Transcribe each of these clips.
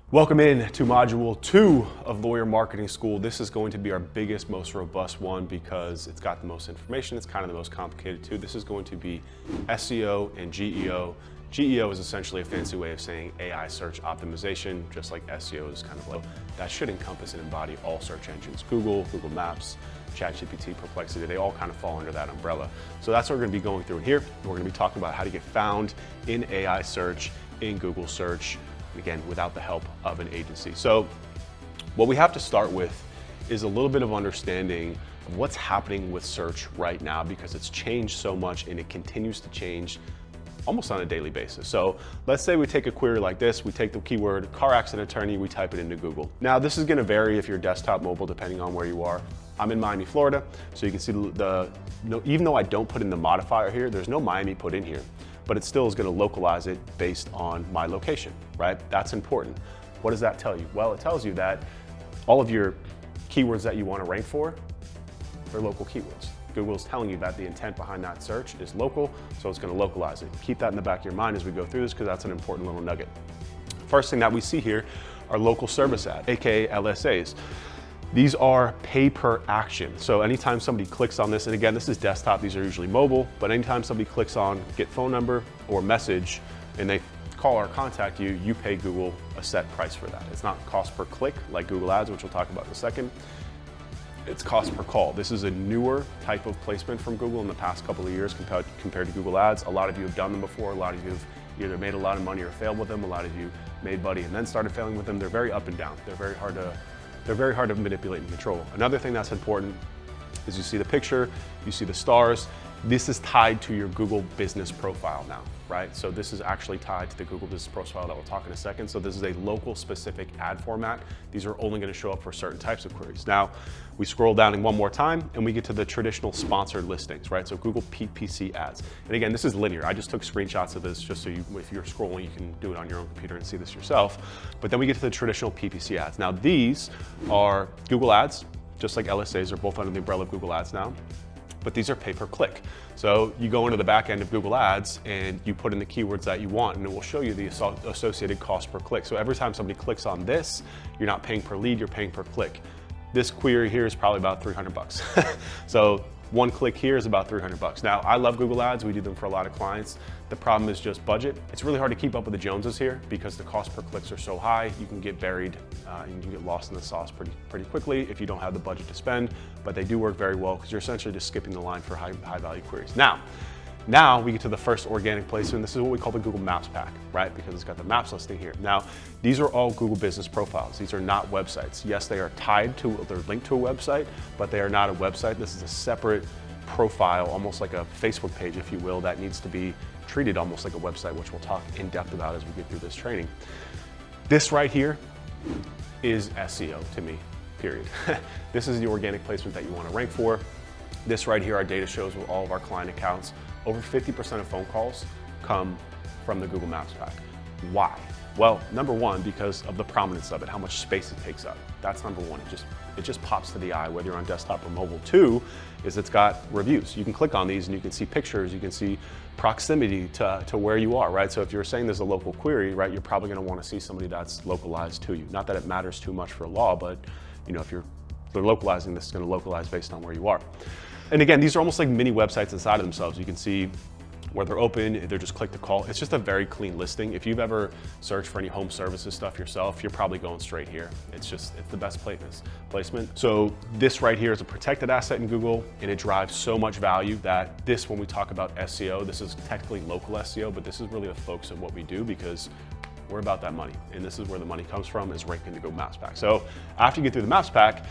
Welcome in to Module 2 of Lawyer Marketing School. This is going to be our biggest, most robust one because it's got the most information. It's kind of the most complicated too. This is going to be SEO and GEO. GEO is essentially a fancy way of saying AI search optimization, just like SEO is kind of low. That should encompass and embody all search engines. Google, Google Maps, ChatGPT, Perplexity, they all kind of fall under that umbrella. So that's what we're going to be going through in here. We're going to be talking about how to get found in AI search, in Google search, again, without the help of an agency. So what we have to start with is a little bit of understanding of what's happening with search right now, because it's changed so much and it continues to change almost on a daily basis. So let's say we take a query like this, we take the keyword car accident attorney, we type it into Google. Now this is gonna vary if you're desktop, mobile, depending on where you are. I'm in Miami, Florida, so you can see even though I don't put in the modifier here, there's no Miami put in here, but it still is going to localize it based on my location, right? That's important. What does that tell you? Well, it tells you that all of your keywords that you want to rank for, they're local keywords. Google's telling you that the intent behind that search is local, so it's going to localize it. Keep that in the back of your mind as we go through this, because that's an important little nugget. First thing that we see here are local service ads, aka LSAs. These are pay per action. So anytime somebody clicks on this, and again, this is desktop, these are usually mobile, but anytime somebody clicks on get phone number or message and they call or contact you, you pay Google a set price for that. It's not cost per click like Google Ads, which we'll talk about in a second. It's cost per call. This is a newer type of placement from Google in the past couple of years compared to Google Ads. A lot of you have done them before. A lot of you have either made a lot of money or failed with them. A lot of you made money and then started failing with them. They're very up and down. They're very hard to manipulate and control. Another thing that's important is you see the picture, you see the stars. This is tied to your Google business profile now, right? So this is actually tied to the Google business profile that we'll talk in a second. So this is a local specific ad format. These are only going to show up for certain types of queries. Now, we scroll down one more time and we get to the traditional sponsored listings, right? So Google PPC ads. And again, this is linear. I just took screenshots of this just so if you're scrolling, you can do it on your own computer and see this yourself. But then we get to the traditional PPC ads. Now these are Google ads, just like LSAs are both under the umbrella of Google ads now. But these are pay per click. So you go into the back end of Google Ads and you put in the keywords that you want and it will show you the associated cost per click. So every time somebody clicks on this, you're not paying per lead, you're paying per click. This query here is probably about 300 bucks. So one click here is about 300 bucks. Now, I love Google Ads. We do them for a lot of clients. The problem is just budget. It's really hard to keep up with the Joneses here because the cost per clicks are so high. You can get buried and you can get lost in the sauce pretty quickly if you don't have the budget to spend, but they do work very well because you're essentially just skipping the line for high value queries. Now we get to the first organic placement. This is what we call the Google Maps pack, right? Because it's got the maps listing here. Now, these are all Google business profiles. These are not websites. Yes, they are tied to, they're linked to a website, but they are not a website. This is a separate profile, almost like a Facebook page, if you will, that needs to be treated almost like a website, which we'll talk in depth about as we get through this training. This right here is SEO to me, period. This is the organic placement that you want to rank for. This right here, our data shows with all of our client accounts, over 50% of phone calls come from the Google Maps pack. Why? Well, number one, because of the prominence of it, how much space it takes up. That's number one. It just pops to the eye, whether you're on desktop or mobile. Two is it's got reviews. You can click on these and you can see pictures, you can see proximity to where you are, right? So if you're saying there's a local query, right, you're probably gonna wanna see somebody that's localized to you. Not that it matters too much for law, but you know, if they're localizing, this is gonna localize based on where you are. And again, these are almost like mini websites inside of themselves. You can see where they're open, they're just click to call. It's just a very clean listing. If you've ever searched for any home services stuff yourself, you're probably going straight here. It's the best placement. So this right here is a protected asset in Google, and it drives so much value that this, when we talk about SEO, this is technically local SEO, but this is really the focus of what we do because we're about that money. And this is where the money comes from, is ranking the Google Maps pack. So after you get through the Maps pack,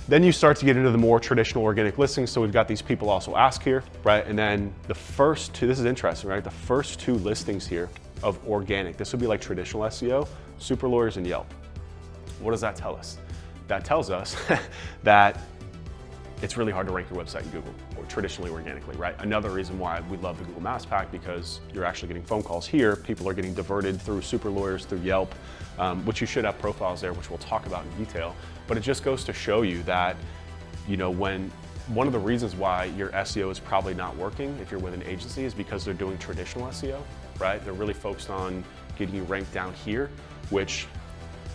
then you start to get into the more traditional organic listings. So we've got these people also ask here, right? And then the first two, this is interesting, right? The first two listings here of organic, this would be like traditional SEO, Super Lawyers and Yelp. What does that tell us? That tells us that it's really hard to rank your website in Google, or traditionally organically, right? Another reason why we love the Google Maps pack, because you're actually getting phone calls here. People are getting diverted through Super Lawyers, through Yelp, which you should have profiles there, which we'll talk about in detail. But it just goes to show you that, you know, one of the reasons why your SEO is probably not working if you're with an agency is because they're doing traditional SEO, right? They're really focused on getting you ranked down here, which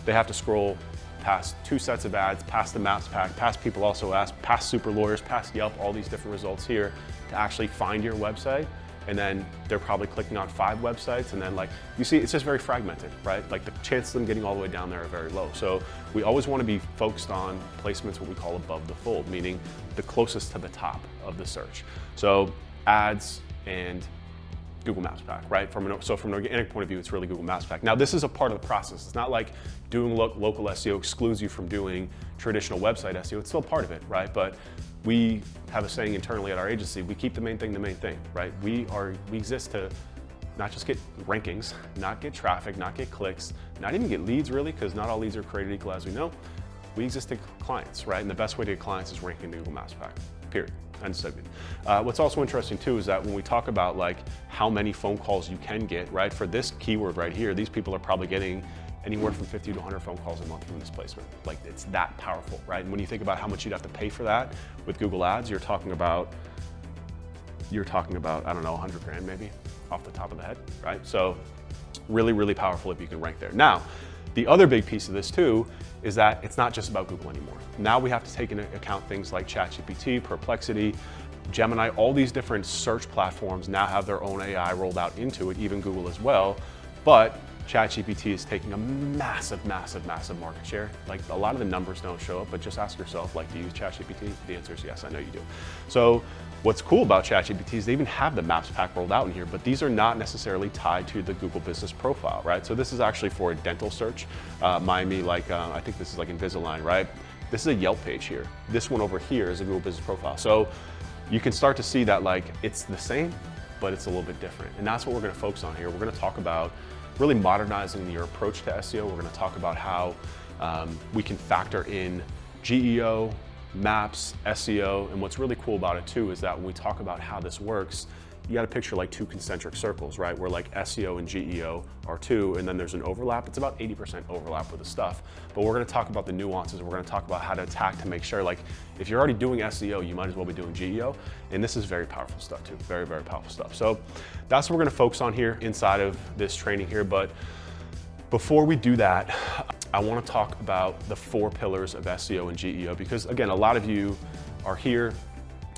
they have to scroll past 2 sets of ads, past the maps pack, past people also ask, past super lawyers, past Yelp, all these different results here to actually find your website. And then they're probably clicking on 5 websites, and then like, you see, it's just very fragmented, right? Like the chances of them getting all the way down there are very low. So we always want to be focused on placements, what we call above the fold, meaning the closest to the top of the search. So ads and Google Maps pack, right? From an organic point of view, it's really Google Maps pack. Now, this is a part of the process. It's not like doing local SEO excludes you from doing traditional website SEO. It's still part of it, right? But we have a saying internally at our agency, we keep the main thing, right? We exist to not just get rankings, not get traffic, not get clicks, not even get leads really, because not all leads are created equal, as we know. We exist to clients, right? And the best way to get clients is ranking the Google Maps pack, period. End segment. What's also interesting too is that when we talk about like how many phone calls you can get, right? For this keyword right here, these people are probably getting anywhere from 50 to 100 phone calls a month from this placement. Like it's that powerful, right? And when you think about how much you'd have to pay for that with Google Ads, you're talking about, I don't know, 100 grand maybe off the top of the head, right? So really, really powerful if you can rank there. Now, the other big piece of this too is that it's not just about Google anymore. Now we have to take into account things like ChatGPT, Perplexity, Gemini, all these different search platforms now have their own AI rolled out into it, even Google as well. But ChatGPT is taking a massive, massive, massive market share. Like a lot of the numbers don't show up, but just ask yourself, like, do you use ChatGPT? The answer is yes, I know you do. So what's cool about ChatGPT is they even have the Maps pack rolled out in here, but these are not necessarily tied to the Google business profile, right? So this is actually for a dental search. Miami, like, I think this is like Invisalign, right? This is a Yelp page here. This one over here is a Google business profile. So you can start to see that like it's the same, but it's a little bit different. And that's what we're gonna focus on here. We're gonna talk about really modernizing your approach to SEO. We're gonna talk about how we can factor in GEO, maps, SEO, and what's really cool about it too is that when we talk about how this works, you gotta picture like 2 concentric circles, right? Where like SEO and GEO are 2, and then there's an overlap. It's about 80% overlap with the stuff. But we're gonna talk about the nuances. We're gonna talk about how to attack to make sure, like, if you're already doing SEO, you might as well be doing GEO. And this is very powerful stuff too, very, very powerful stuff. So that's what we're gonna focus on here inside of this training here. But before we do that, I wanna talk about the 4 pillars of SEO and GEO, because again, a lot of you are here,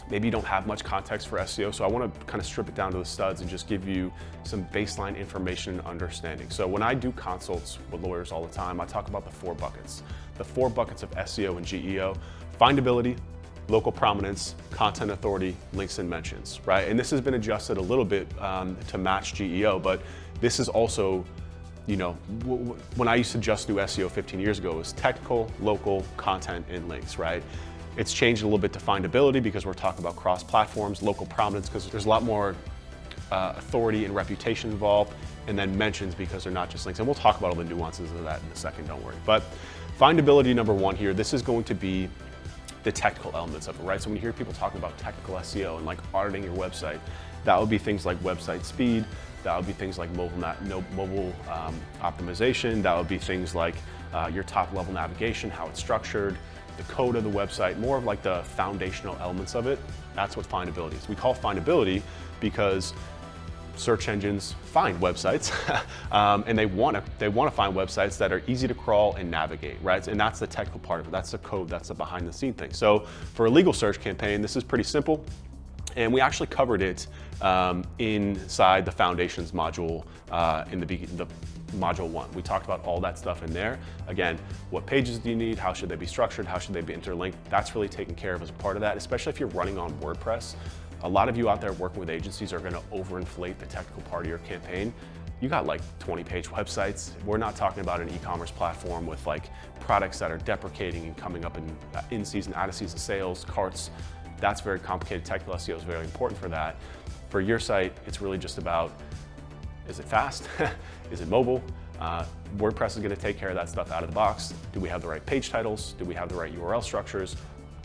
maybe you don't have much context for SEO, so I want to kind of strip it down to the studs and just give you some baseline information and understanding. So when I do consults with lawyers all the time, I talk about the 4 buckets. The 4 buckets of SEO and GEO: findability, local prominence, content authority, links and mentions, right? And this has been adjusted a little bit to match GEO, but this is also, you know, when I used to just do SEO 15 years ago, it was technical, local, content, and links, right? It's changed a little bit to findability because we're talking about cross platforms, local prominence because there's a lot more authority and reputation involved, and then mentions because they're not just links. And we'll talk about all the nuances of that in a second, don't worry. But findability number 1 here, this is going to be the technical elements of it, right? So when you hear people talking about technical SEO and like auditing your website, that would be things like website speed, that would be things like mobile optimization, that would be things like your top level navigation, how it's structured, the code of the website, more of like the foundational elements of it. That's what findability is. We call findability because search engines find websites and they want to find websites that are easy to crawl and navigate, right? And that's the technical part of it. That's the code, that's the behind the scene thing. So for a legal search campaign, this is pretty simple. And we actually covered it inside the foundations module in the module 1. We talked about all that stuff in there. Again, what pages do you need? How should they be structured? How should they be interlinked? That's really taken care of as a part of that, especially if you're running on WordPress. A lot of you out there working with agencies are gonna overinflate the technical part of your campaign. You got like 20-page websites. We're not talking about an e-commerce platform with like products that are deprecating and coming up in season, out of season sales, carts. That's very complicated. Technical SEO is very important for that. For your site, it's really just about, is it fast? Is it mobile? WordPress is gonna take care of that stuff out of the box. Do we have the right page titles? Do we have the right URL structures?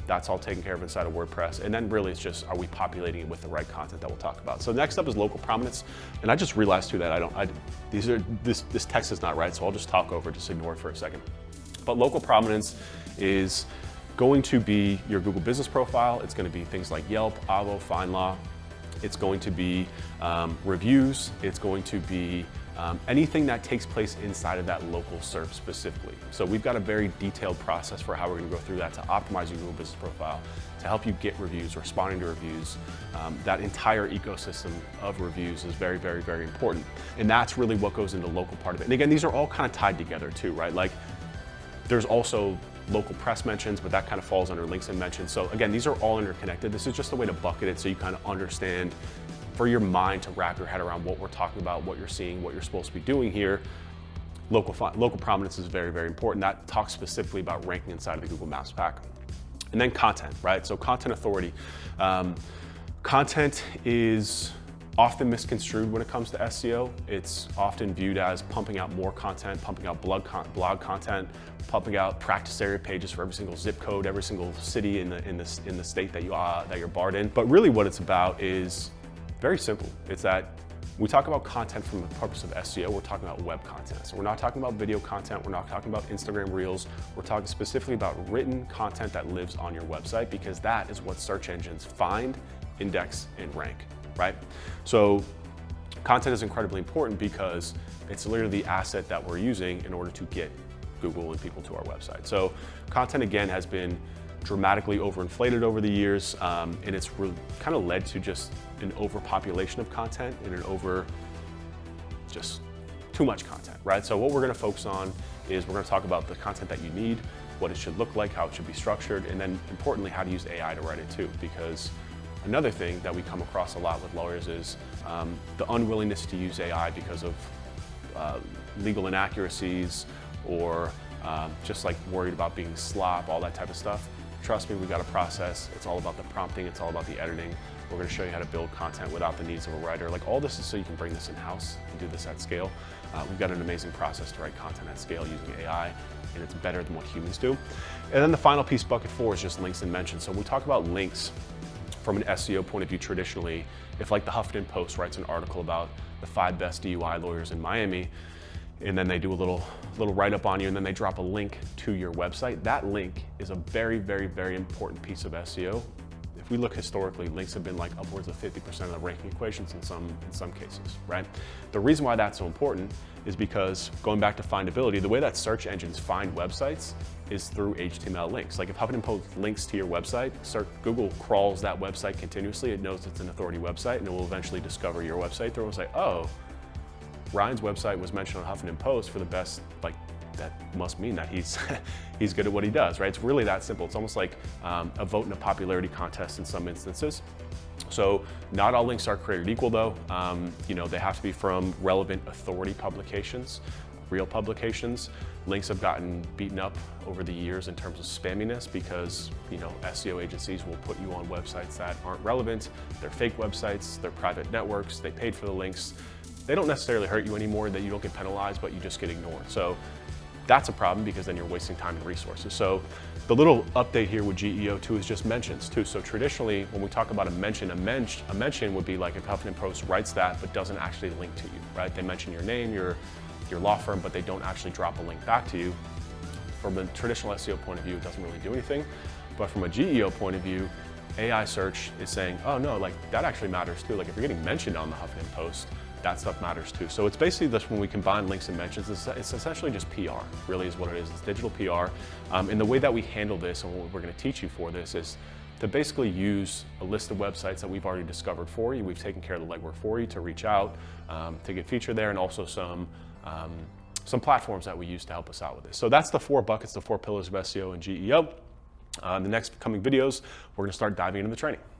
That's all taken care of inside of WordPress. And then really it's just, are we populating it with the right content that we'll talk about? So next up is local prominence. And I just realized too that this text is not right, so I'll just talk over, just ignore it for a second. But local prominence is going to be your Google business profile. It's going to be things like Yelp, Avvo, FindLaw. It's going to be reviews. It's going to be anything that takes place inside of that local SERP specifically. So we've got a very detailed process for how we're going to go through that to optimize your Google Business Profile, to help you get reviews, responding to reviews. That entire ecosystem of reviews is very, very, very important. And that's really what goes into the local part of it. And again, these are all kind of tied together too, right? Like there's also local press mentions, but that kind of falls under links and mentions. So again, these are all interconnected. This is just a way to bucket it so you kind of understand, for your mind to wrap your head around what we're talking about, what you're seeing, what you're supposed to be doing here. Local prominence is very, very important. That talks specifically about ranking inside of the Google Maps pack. And then content, right? So content authority. Content is often misconstrued when it comes to SEO. It's often viewed as pumping out more content, pumping out blog content, pumping out practice area pages for every single zip code, every single city in the state that you're barred in. But really what it's about is very simple. It's that we talk about content from the purpose of SEO, we're talking about web content. So we're not talking about video content, we're not talking about Instagram Reels, we're talking specifically about written content that lives on your website, because that is what search engines find, index, and rank, right? So content is incredibly important because it's literally the asset that we're using in order to get Google and people to our website. So content, again, has been dramatically overinflated over the years, and it's kind of led to just an overpopulation of content and just too much content, right? So what we're going to focus on is we're going to talk about the content that you need, what it should look like, how it should be structured, and then importantly, how to use AI to write it too. Because another thing that we come across a lot with lawyers is the unwillingness to use AI because of legal inaccuracies or just like worried about being slop, all that type of stuff. Trust me, we got a process. It's all about the prompting. It's all about the editing. We're going to show you how to build content without the needs of a writer. Like all this is so you can bring this in-house and do this at scale. We've got an amazing process to write content at scale using AI, and it's better than what humans do. And then the final piece, bucket 4, is just links and mentions. So when we talk about links from an SEO point of view traditionally, if like the Huffington Post writes an article about the 5 best DUI lawyers in Miami, and then they do a little write-up on you, and then they drop a link to your website, that link is a very, very, very important piece of SEO. If we look historically, links have been like upwards of 50% of the ranking equations in some cases, right? The reason why that's so important is because, going back to findability, the way that search engines find websites is through HTML links. Like if Huffington Post links to your website, Google crawls that website continuously. It knows it's an authority website, and it will eventually discover your website. They'll say, oh, Ryan's website was mentioned on Huffington Post for the best, like that must mean that he's he's good at what he does, right? It's really that simple. It's almost like a vote in a popularity contest in some instances. So not all links are created equal though. You know, they have to be from relevant authority publications, real publications. Links have gotten beaten up over the years in terms of spamminess because, you know, SEO agencies will put you on websites that aren't relevant. They're fake websites, they're private networks, they paid for the links. They don't necessarily hurt you anymore, that you don't get penalized, but you just get ignored. So that's a problem because then you're wasting time and resources. So the little update here with GEO too is just mentions too. So traditionally, when we talk about a mention would be like if Huffington Post writes that but doesn't actually link to you, right? They mention your name, your law firm, but they don't actually drop a link back to you. From a traditional SEO point of view, it doesn't really do anything. But from a GEO point of view, AI search is saying, oh no, like that actually matters too. Like if you're getting mentioned on the Huffington Post, that stuff matters too. So it's basically this, when we combine links and mentions, it's essentially just PR, really is what it is. It's digital PR. And the way that we handle this, and what we're gonna teach you for this, is to basically use a list of websites that we've already discovered for you. We've taken care of the legwork for you to reach out, to get featured there, and also some platforms that we use to help us out with this. So that's the 4 buckets, the 4 pillars of SEO and GEO. In the next coming videos, we're gonna start diving into the training.